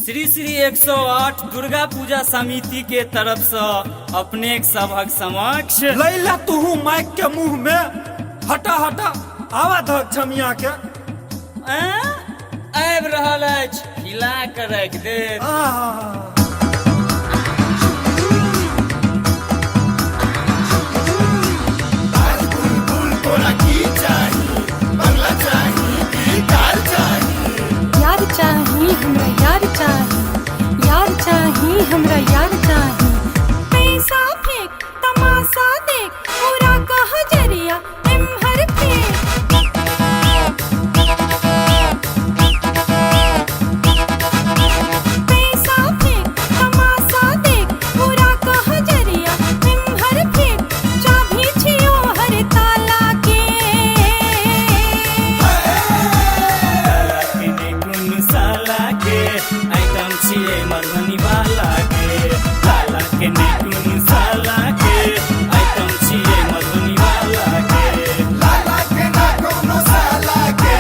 श्री श्री 108 दुर्गा पूजा समिति के तरफ से अपने सभक समक्ष लैला तू माइक के मुंह में हटा हटा आवा धक छमिया के आबि रहल अछि हिला के राखि दे। हमरा यार चाही पैसा फेंक तमाशा देख पूरा कह जरिया इम्हर फेंक पैसा फेंक तमाशा देख पूरा कह जरिया इम्हर फेंक चाभी छियो हर ताला के गुन साला के आइटम छिए मधुबनी वाला के लाला के गुन साला के आइटम छिए मधुबनी वाला के लाला के ना कोनो साला के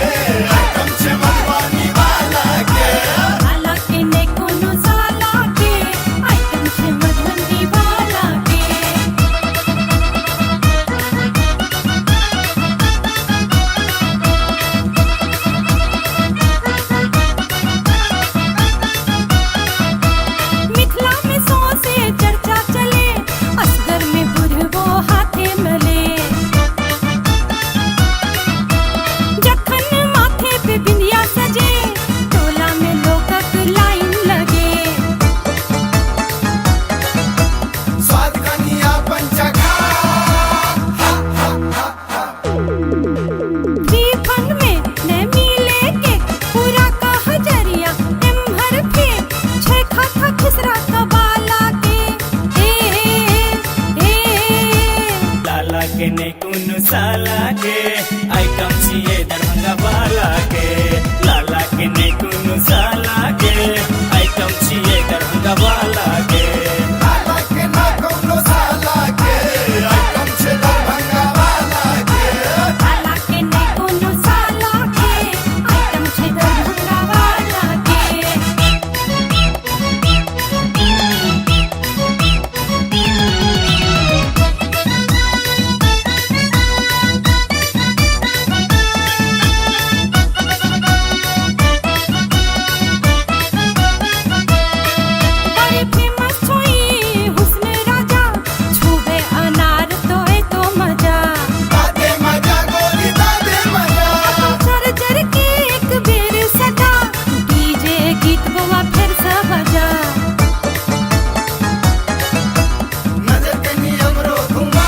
आइटम छे मधुबनी वाला के लाला के ने कोनो साला के आइटम छे मधुबनी वाला के मिथिला में सौंसे चर्चा चले असगर में बुढ़बो हाथे मले जखन माथे पे बिंदिया सजे टोला में लोकक लाइन लगे स्वाद कनिया पंचखा फ्री फंड में न मिले के पूरा कह जरिया इम्हर फेंक छे खाता खिसरा कबाला के लाला के ने कुन साला के आइटम छिए दरभंगा वाला के लाला के ने कुन साला के आइटम छिए दरभंगा वाला के लाला के ना कोनो साला के आइटम छे दरभंगा वाला के लाला के ने कोनो साला के आइटम छे दरभंगा वाला के बड़ी फेमस छोई हुस्न राजा छुबे अनार तो मजा दादे मजा गोरी दादे मजा चर चर के एक बेर सदा डीजे गीत बवा फिर से बजा नजर के नियम रो घुमा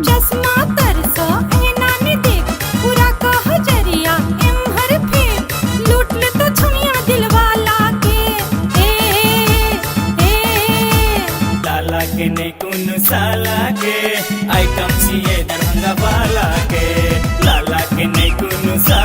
चश्मा तरसो एना ने देख पूरा कह जरिया इम्हर फेंक लूट ले तो छमिया दिलवाला के लाला के ने कुन साला के आइटम छिए दरभंगा वाला के लाला के ने कुन साला